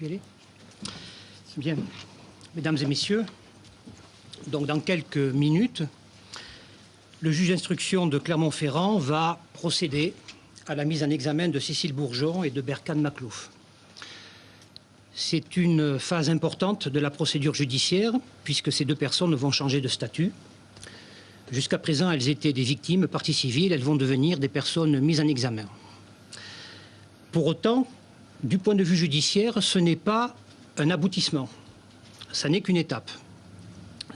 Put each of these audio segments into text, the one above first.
peut y aller. Bien, mesdames et messieurs, donc dans quelques minutes, le juge d'instruction de Clermont-Ferrand va procéder à la mise en examen de Cécile Bourgeon et de Berkane Makhlouf. C'est une phase importante de la procédure judiciaire puisque ces deux personnes vont changer de statut. Jusqu'à présent, elles étaient des victimes, parties civiles, elles vont devenir des personnes mises en examen. Pour autant, du point de vue judiciaire, ce n'est pas un aboutissement, ça n'est qu'une étape.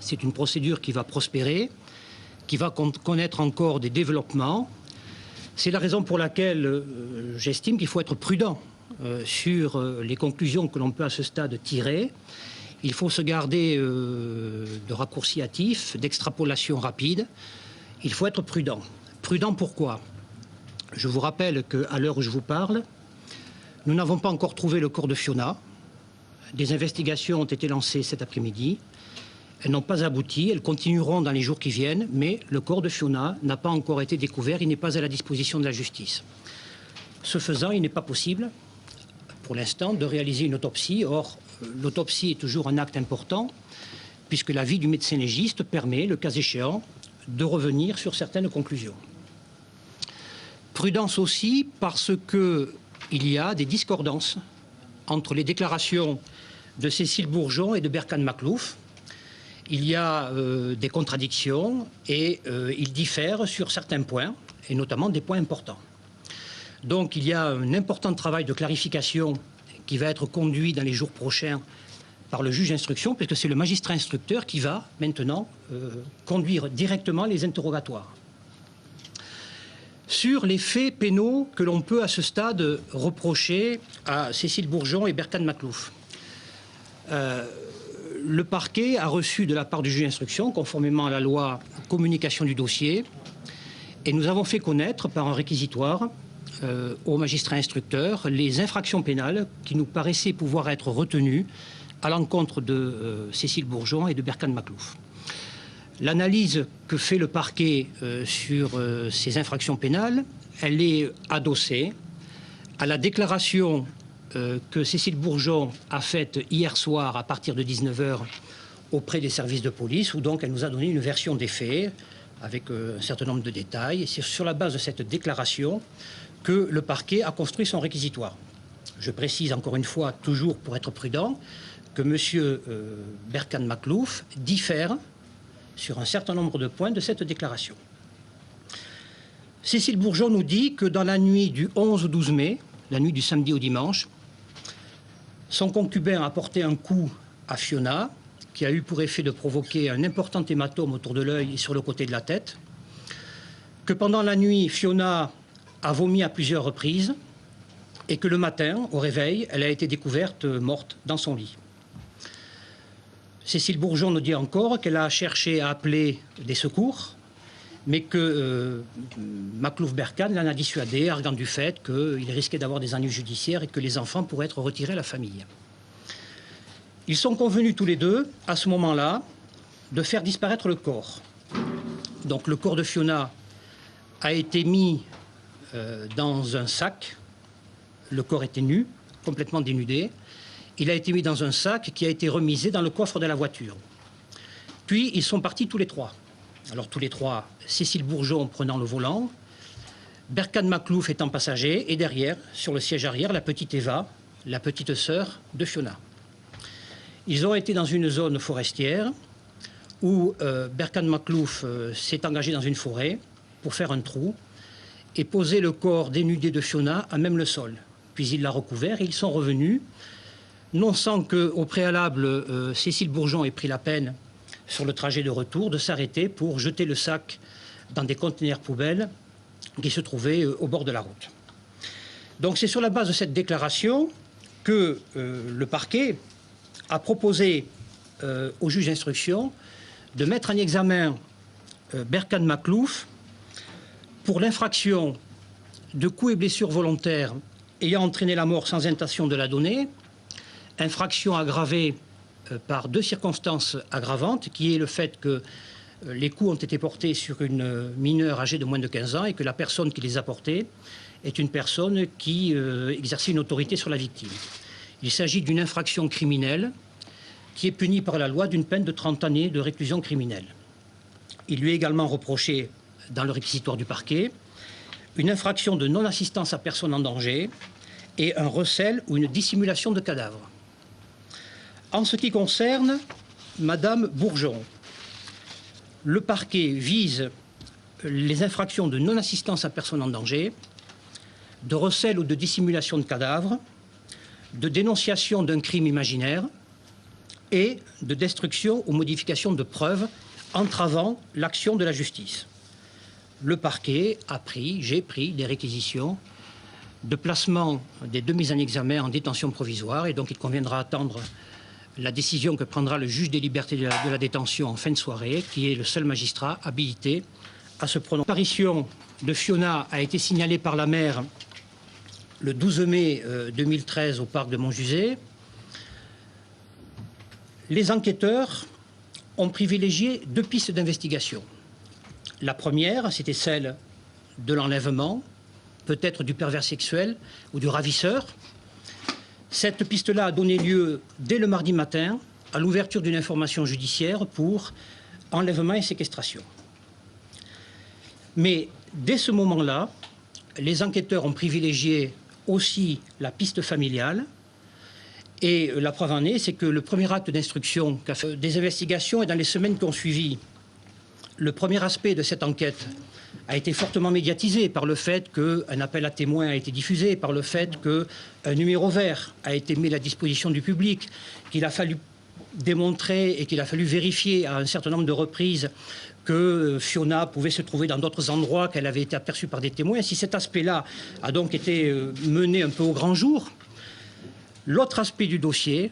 C'est une procédure qui va prospérer, qui va connaître encore des développements. C'est la raison pour laquelle j'estime qu'il faut être prudent sur les conclusions que l'on peut à ce stade tirer. Il faut se garder de raccourcis hâtifs, d'extrapolation rapide. Il faut être prudent. Prudent pourquoi? Je vous rappelle qu'à l'heure où je vous parle, nous n'avons pas encore trouvé le corps de Fiona. Des investigations ont été lancées cet après-midi. Elles n'ont pas abouti, elles continueront dans les jours qui viennent, mais le corps de Fiona n'a pas encore été découvert, il n'est pas à la disposition de la justice. Ce faisant, il n'est pas possible, pour l'instant, de réaliser une autopsie. Or, l'autopsie est toujours un acte important, puisque l'avis du médecin légiste permet, le cas échéant, de revenir sur certaines conclusions. Prudence aussi parce qu'il y a des discordances entre les déclarations de Cécile Bourgeon et de Berkane Makhlouf. Il y a des contradictions et ils diffèrent sur certains points, et notamment des points importants. Donc il y a un important travail de clarification qui va être conduit dans les jours prochains par le juge d'instruction, puisque c'est le magistrat instructeur qui va maintenant conduire directement les interrogatoires. Sur les faits pénaux que l'on peut à ce stade reprocher à Cécile Bourgeon et Berkane Makhlouf. Le parquet a reçu de la part du juge d'instruction, conformément à la loi communication du dossier, et nous avons fait connaître par un réquisitoire au magistrat instructeur les infractions pénales qui nous paraissaient pouvoir être retenues à l'encontre de Cécile Bourgeon et de Berkane Makhlouf. L'analyse que fait le parquet sur ces infractions pénales, elle est adossée à la déclaration que Cécile Bourgeon a faite hier soir à partir de 19 h auprès des services de police, où donc elle nous a donné une version des faits avec un certain nombre de détails. Et c'est sur la base de cette déclaration que le parquet a construit son réquisitoire. Je précise encore une fois, toujours pour être prudent, que M. Berkane Makhlouf diffère sur un certain nombre de points de cette déclaration. Cécile Bourgeon nous dit que dans la nuit du 11 au 12 mai, la nuit du samedi au dimanche, son concubin a porté un coup à Fiona, qui a eu pour effet de provoquer un important hématome autour de l'œil et sur le côté de la tête, que pendant la nuit, Fiona a vomi à plusieurs reprises et que le matin, au réveil, elle a été découverte morte dans son lit. Cécile Bourgeon nous dit encore qu'elle a cherché à appeler des secours, mais que Makhlouf Berkane l'en a dissuadé, arguant du fait qu'il risquait d'avoir des ennuis judiciaires et que les enfants pourraient être retirés à la famille. Ils sont convenus tous les deux, à ce moment-là, de faire disparaître le corps. Donc le corps de Fiona a été mis dans un sac. Le corps était nu, complètement dénudé. Il a été mis dans un sac qui a été remisé dans le coffre de la voiture. Puis ils sont partis tous les trois. Alors tous les trois, Cécile Bourgeon prenant le volant, Berkane Makhlouf étant passager, et derrière, sur le siège arrière, la petite Eva, la petite sœur de Fiona. Ils ont été dans une zone forestière où Berkane Makhlouf s'est engagé dans une forêt pour faire un trou et poser le corps dénudé de Fiona à même le sol. Puis il l'a recouvert et ils sont revenus, non sans qu'au préalable, Cécile Bourgeon ait pris la peine sur le trajet de retour, de s'arrêter pour jeter le sac dans des conteneurs poubelles qui se trouvaient au bord de la route. Donc c'est sur la base de cette déclaration que le parquet a proposé au juge d'instruction de mettre en examen Berkane Makhlouf pour l'infraction de coups et blessures volontaires ayant entraîné la mort sans intention de la donner, infraction aggravée par deux circonstances aggravantes, qui est le fait que les coups ont été portés sur une mineure âgée de moins de 15 ans et que la personne qui les a portés est une personne qui exerçait une autorité sur la victime. Il s'agit d'une infraction criminelle qui est punie par la loi d'une peine de 30 années de réclusion criminelle. Il lui est également reproché, dans le réquisitoire du parquet, une infraction de non-assistance à personne en danger et un recel ou une dissimulation de cadavre. En ce qui concerne Madame Bourgeon, le parquet vise les infractions de non-assistance à personne en danger, de recel ou de dissimulation de cadavre, de dénonciation d'un crime imaginaire et de destruction ou modification de preuves entravant l'action de la justice. Le parquet j'ai pris des réquisitions de placement des deux mises en examen en détention provisoire, et donc il conviendra attendre la décision que prendra le juge des libertés de la détention en fin de soirée, qui est le seul magistrat habilité à se prononcer. L'apparition de Fiona a été signalée par la mère le 12 mai 2013 au parc de Montjusé. Les enquêteurs ont privilégié deux pistes d'investigation. La première, c'était celle de l'enlèvement, peut-être du pervers sexuel ou du ravisseur. Cette piste-là a donné lieu, dès le mardi matin, à l'ouverture d'une information judiciaire pour enlèvement et séquestration. Mais dès ce moment-là, les enquêteurs ont privilégié aussi la piste familiale. Et la preuve en est, c'est que le premier acte d'instruction qu'a fait des investigations et dans les semaines qui ont suivi, le premier aspect de cette enquête a été fortement médiatisé par le fait qu'un appel à témoins a été diffusé, par le fait qu'un numéro vert a été mis à la disposition du public, qu'il a fallu démontrer et qu'il a fallu vérifier à un certain nombre de reprises que Fiona pouvait se trouver dans d'autres endroits, qu'elle avait été aperçue par des témoins. Si cet aspect-là a donc été mené un peu au grand jour, l'autre aspect du dossier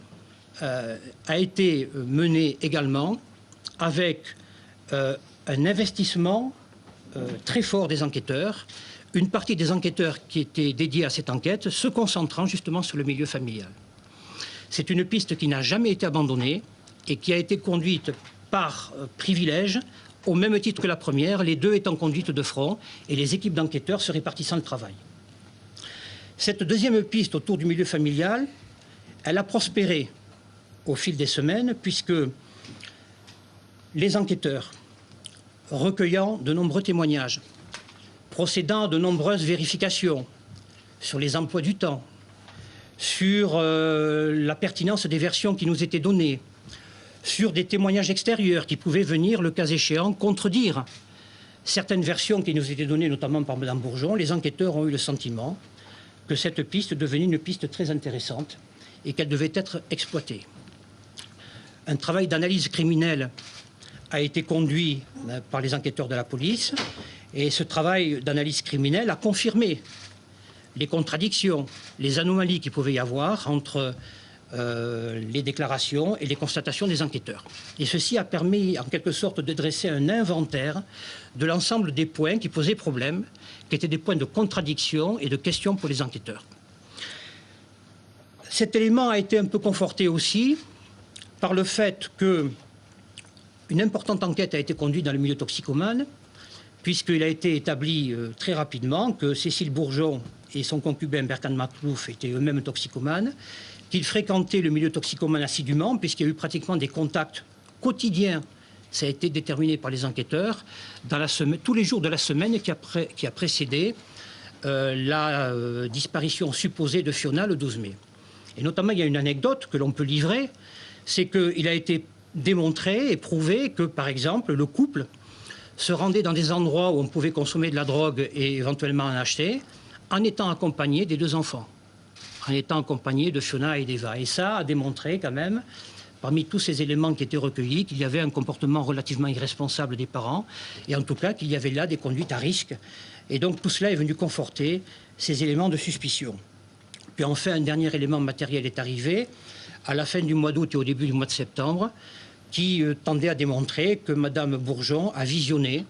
a été mené également avec un investissement très fort des enquêteurs, une partie des enquêteurs qui étaient dédiés à cette enquête se concentrant justement sur le milieu familial. C'est une piste qui n'a jamais été abandonnée et qui a été conduite par privilège, au même titre que la première, les deux étant conduites de front et les équipes d'enquêteurs se répartissant le travail. Cette deuxième piste autour du milieu familial, elle a prospéré au fil des semaines, puisque les enquêteurs, recueillant de nombreux témoignages, procédant à de nombreuses vérifications sur les emplois du temps, sur la pertinence des versions qui nous étaient données, sur des témoignages extérieurs qui pouvaient venir, le cas échéant, contredire certaines versions qui nous étaient données, notamment par Mme Bourgeon, les enquêteurs ont eu le sentiment que cette piste devenait une piste très intéressante et qu'elle devait être exploitée. Un travail d'analyse criminelle a été conduit par les enquêteurs de la police, et ce travail d'analyse criminelle a confirmé les contradictions, les anomalies qu'il pouvait y avoir entre les déclarations et les constatations des enquêteurs. Et ceci a permis en quelque sorte de dresser un inventaire de l'ensemble des points qui posaient problème, qui étaient des points de contradiction et de questions pour les enquêteurs. Cet élément a été un peu conforté aussi par le fait qu'une importante enquête a été conduite dans le milieu toxicomane, puisqu'il a été établi très rapidement que Cécile Bourgeon et son concubin Berkane Makhlouf étaient eux-mêmes toxicomanes, qu'ils fréquentaient le milieu toxicomane assidûment, puisqu'il y a eu pratiquement des contacts quotidiens, ça a été déterminé par les enquêteurs, dans la semaine, tous les jours de la semaine qui a précédé la disparition supposée de Fiona le 12 mai. Et notamment, il y a une anecdote que l'on peut livrer, c'est qu'il a été démontré et prouvé que, par exemple, le couple se rendait dans des endroits où on pouvait consommer de la drogue et éventuellement en acheter, en étant accompagné des deux enfants, en étant accompagné de Fiona et d'Eva. Et ça a démontré quand même, parmi tous ces éléments qui étaient recueillis, qu'il y avait un comportement relativement irresponsable des parents, et en tout cas qu'il y avait là des conduites à risque. Et donc tout cela est venu conforter ces éléments de suspicion. Puis enfin, un dernier élément matériel est arrivé à la fin du mois d'août et au début du mois de septembre, qui tendait à démontrer que Mme Bourgeon a visionné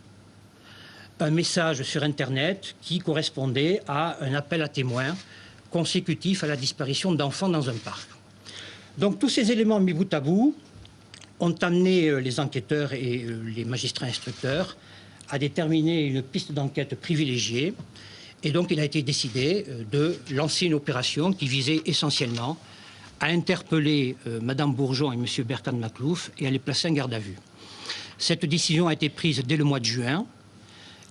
un message sur Internet qui correspondait à un appel à témoins consécutif à la disparition d'enfants dans un parc. Donc tous ces éléments mis bout à bout ont amené les enquêteurs et les magistrats instructeurs à déterminer une piste d'enquête privilégiée. Et donc il a été décidé de lancer une opération qui visait essentiellement a interpellé Mme Bourgeon et M. Berkane Makhlouf et à les placer en garde à vue. Cette décision a été prise dès le mois de juin.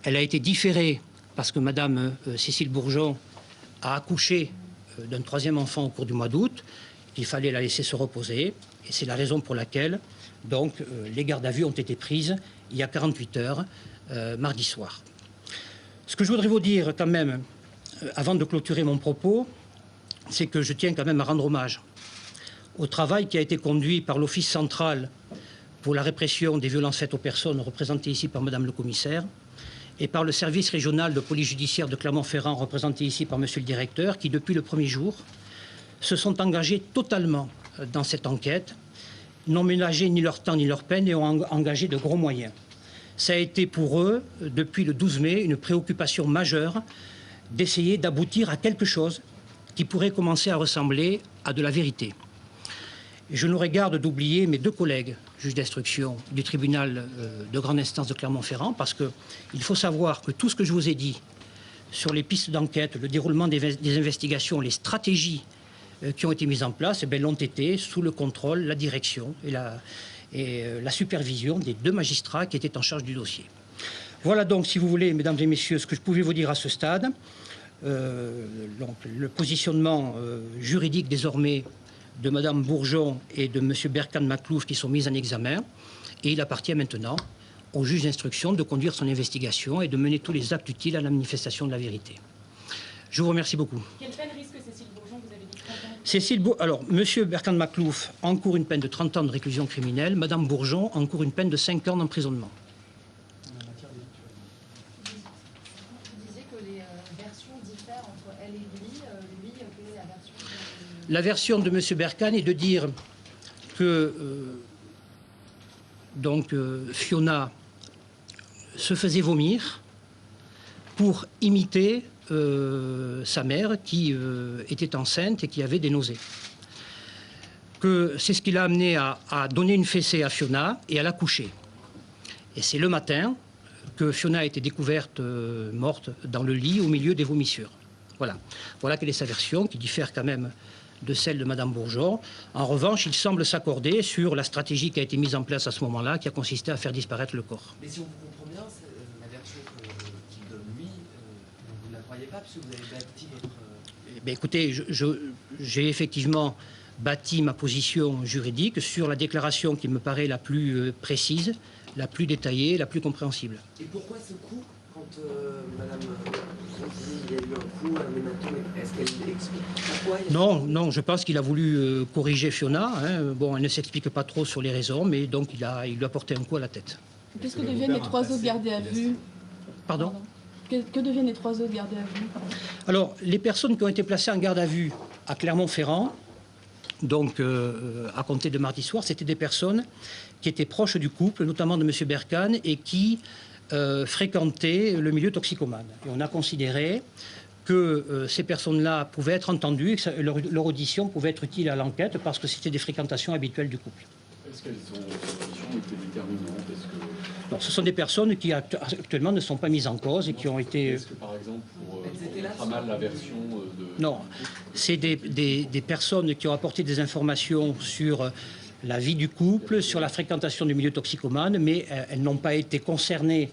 Elle a été différée parce que Mme Cécile Bourgeon a accouché d'un troisième enfant au cours du mois d'août. Il fallait la laisser se reposer. Et c'est la raison pour laquelle donc, les gardes à vue ont été prises il y a 48 heures, mardi soir. Ce que je voudrais vous dire quand même, avant de clôturer mon propos, c'est que je tiens quand même à rendre hommage au travail qui a été conduit par l'Office central pour la répression des violences faites aux personnes, représenté ici par Madame le commissaire, et par le service régional de police judiciaire de Clermont-Ferrand, représenté ici par Monsieur le directeur, qui depuis le premier jour se sont engagés totalement dans cette enquête, n'ont ménagé ni leur temps ni leur peine et ont engagé de gros moyens. Ça a été pour eux, depuis le 12 mai, une préoccupation majeure d'essayer d'aboutir à quelque chose qui pourrait commencer à ressembler à de la vérité. Je n'aurais garde d'oublier mes deux collègues juges d'instruction du tribunal de grande instance de Clermont-Ferrand, parce qu'il faut savoir que tout ce que je vous ai dit sur les pistes d'enquête, le déroulement des investigations, les stratégies qui ont été mises en place, l'ont été sous le contrôle, la direction et la supervision des deux magistrats qui étaient en charge du dossier. Voilà donc, si vous voulez, mesdames et messieurs, ce que je pouvais vous dire à ce stade. Donc, le positionnement juridique désormais de Mme Bourgeon et de M. Berkane Makhlouf qui sont mis en examen. Et il appartient maintenant au juge d'instruction de conduire son investigation et de mener tous les actes utiles à la manifestation de la vérité. Je vous remercie beaucoup. Quelle peine risque Cécile Bourgeon? Vous avez dit 30 ans. Alors, M. Berkane Makhlouf encourt une peine de 30 ans de réclusion criminelle. Mme Bourgeon encourt une peine de 5 ans d'emprisonnement. La version de M. Berkane est de dire que Fiona se faisait vomir pour imiter sa mère qui était enceinte et qui avait des nausées. Que c'est ce qui l'a amené à donner une fessée à Fiona et à la coucher. Et c'est le matin que Fiona a été découverte morte dans le lit au milieu des vomissures. Voilà. Voilà quelle est sa version, qui diffère quand même de celle de Mme Bourgeon. En revanche, il semble s'accorder sur la stratégie qui a été mise en place à ce moment-là, qui a consisté à faire disparaître le corps. Mais si on vous comprend bien, la version qu'il donne lui, vous ne la croyez pas, parce que vous avez bâti votre... Écoutez, j'ai effectivement bâti ma position juridique sur la déclaration qui me paraît la plus précise, la plus détaillée, la plus compréhensible. Et pourquoi ce coup, quand Mme il y a eu un coup, un hématome, est-ce qu'elle explique pourquoi Non, je pense qu'il a voulu corriger Fiona. Bon, elle ne s'explique pas trop sur les raisons, mais donc il lui a porté un coup à la tête. Qu'est-ce que deviennent les trois autres gardés à vue? Pardon? Que deviennent les trois autres gardés à vue? Alors, les personnes qui ont été placées en garde à vue à Clermont-Ferrand, donc à compter de mardi soir, c'était des personnes qui étaient proches du couple, notamment de M. Berkane, et qui fréquentaient le milieu toxicomane. Et on a considéré que ces personnes-là pouvaient être entendues, et que leur audition pouvait être utile à l'enquête parce que c'était des fréquentations habituelles du couple. Est-ce qu'elles ont été déterminantes? Non, ce sont des personnes qui actuellement ne sont pas mises en cause et qui ont été... Est-ce que par exemple, pour mettre à mal la version de... Non, c'est des personnes qui ont apporté des informations sur la vie du couple, sur la fréquentation du milieu toxicomane, mais elles n'ont pas été concernées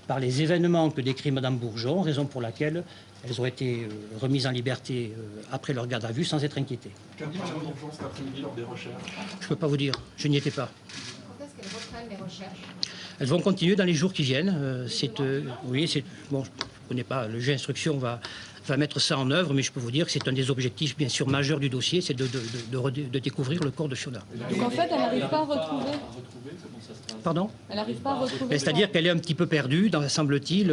par les événements que décrit Mme Bourgeon, raison pour laquelle elles ont été remises en liberté après leur garde à vue sans être inquiétées. Qu'a dit Mme Bourgeon cet après-midi lors des recherches? Je ne peux pas vous dire, je n'y étais pas. Quand est-ce qu'elles reprennent les recherches? Elles vont continuer dans les jours qui viennent. Oui, bon, je ne connais pas, le juge d'instruction va mettre ça en œuvre, mais je peux vous dire que c'est un des objectifs, bien sûr, majeurs du dossier, c'est de découvrir le corps de Fiona. Donc en fait, elle n'arrive pas à retrouver... Pardon? Elle n'arrive pas à retrouver... C'est-à-dire qu'elle est un petit peu perdue, semble-t-il.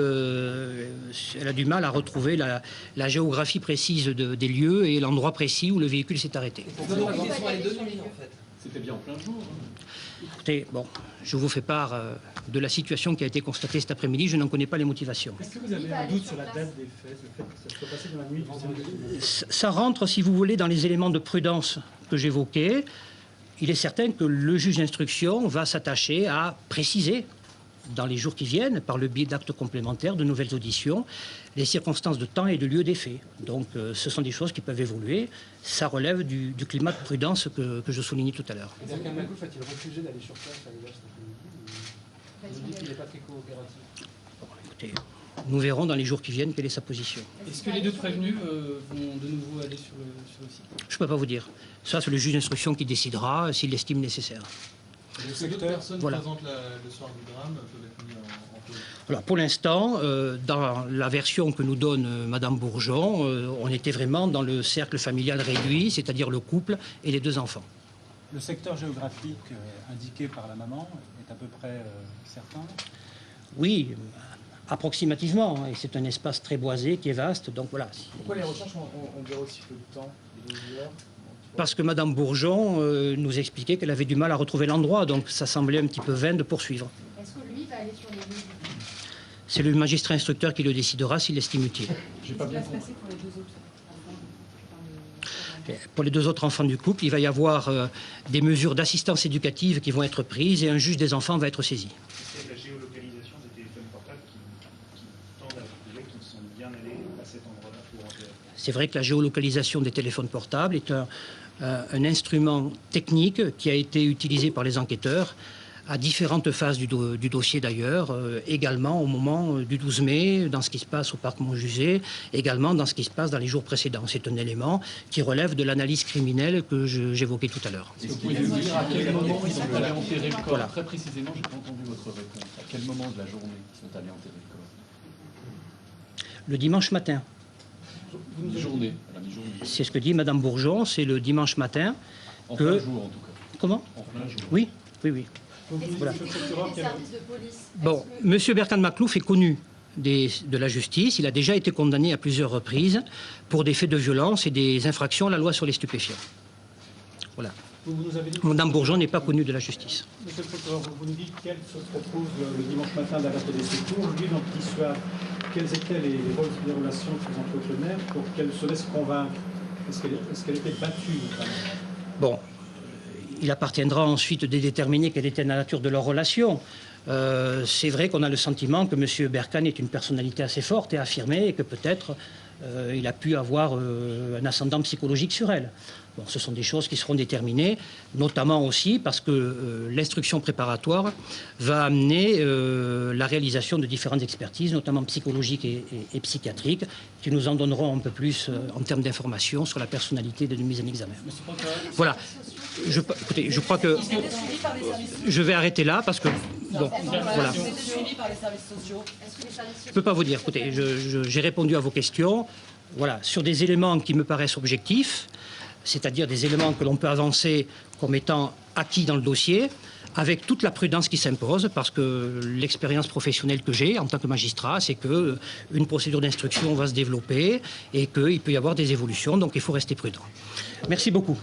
Elle a du mal à retrouver la géographie précise des lieux et l'endroit précis où le véhicule s'est arrêté. C'était bien en plein jour. Écoutez, bon, je vous fais part de la situation qui a été constatée cet après-midi. Je n'en connais pas les motivations. Est-ce que vous avez un doute sur la date des faits, le fait que ça soit passé dans la nuit du samedi? Ça rentre, si vous voulez, dans les éléments de prudence que j'évoquais. Il est certain que le juge d'instruction va s'attacher à préciser dans les jours qui viennent, par le biais d'actes complémentaires, de nouvelles auditions, les circonstances de temps et de lieu des faits. Donc ce sont des choses qui peuvent évoluer. Ça relève du climat de prudence que je soulignais tout à l'heure. Berkane Makhlouf a-t-il refusé d'aller sur place à l'hiver cet après-midi? Il dit qu'il n'est pas très coopératif. Bon, écoutez, nous verrons dans les jours qui viennent quelle est sa position. Est-ce que les deux prévenus vont de nouveau aller sur le site? Je ne peux pas vous dire. Ça, c'est le juge d'instruction qui décidera s'il l'estime nécessaire. Est-ce que d'autres personnes Voilà. présentes le soir du drame peuvent être mises en cause? Alors, pour l'instant, dans la version que nous donne Madame Bourgeon, on était vraiment dans le cercle familial réduit, c'est-à-dire le couple et les 2 enfants. Le secteur géographique indiqué par la maman est à peu près certain? Oui, approximativement, et c'est un espace très boisé qui est vaste, donc voilà. Pourquoi les recherches ont duré aussi peu de temps, de 12 heures? Parce que Madame Bourgeon nous expliquait qu'elle avait du mal à retrouver l'endroit, donc ça semblait un petit peu vain de poursuivre. Est-ce que lui va aller sur les lieux? C'est le magistrat instructeur qui le décidera s'il l'estime utile. J'ai pas bien compris. Pour les 2 autres enfants du couple, il va y avoir des mesures d'assistance éducative qui vont être prises et un juge des enfants va être saisi. C'est la géolocalisation des téléphones portables qui tendent à prouver qu'ils sont bien allés à cet endroit-là pour enterrer. C'est vrai que la géolocalisation des téléphones portables est un instrument technique qui a été utilisé par les enquêteurs à différentes phases du dossier d'ailleurs, également au moment du 12 mai, dans ce qui se passe au parc Montjusé, également dans ce qui se passe dans les jours précédents. C'est un élément qui relève de l'analyse criminelle que j'évoquais tout à l'heure. Est-ce que vous pouvez nous dire à quel moment ils sont allés enterrer le corps? Voilà. Très précisément, je n'ai pas entendu votre réponse. À quel moment de la journée ils sont allés enterrer le corps? Le dimanche matin. Mi-journée, à la mi-journée. C'est ce que dit Madame Bourgeon, c'est le dimanche matin. En que... plein jour, en tout cas. Comment? En plein jour. Oui, oui, oui. Voilà. Est-ce que c'est connu des services de police? Bon, Monsieur Berkane Makhlouf est connu de la justice. Il a déjà été condamné à plusieurs reprises pour des faits de violence et des infractions à la loi sur les stupéfiants. Voilà. Vous nous avez dit, Madame Bourgeon n'est pas connue de la justice. monsieur le procureur, vous nous dites qu'elle se retrouve le dimanche matin d'alerte des secours. Lui, dans le petit soir, quelles étaient les relations que vous entretenez pour qu'elle se laisse convaincre? Est-ce qu'elle était battue notamment? Bon, il appartiendra ensuite de déterminer quelle était la nature de leur relation. C'est vrai qu'on a le sentiment que M. Berkane est une personnalité assez forte et affirmée et que peut-être il a pu avoir un ascendant psychologique sur elle. Bon, ce sont des choses qui seront déterminées, notamment aussi parce que l'instruction préparatoire va amener la réalisation de différentes expertises, notamment psychologiques et psychiatriques, qui nous en donneront un peu plus en termes d'informations sur la personnalité de mise en examen. Voilà. Écoutez, je crois que je vais arrêter là parce que bon, voilà. Je ne peux pas vous dire. Écoutez, j'ai répondu à vos questions. Voilà, sur des éléments qui me paraissent objectifs, c'est-à-dire des éléments que l'on peut avancer comme étant acquis dans le dossier, avec toute la prudence qui s'impose, parce que l'expérience professionnelle que j'ai en tant que magistrat, c'est qu'une procédure d'instruction va se développer et qu'il peut y avoir des évolutions, donc il faut rester prudent. Merci beaucoup.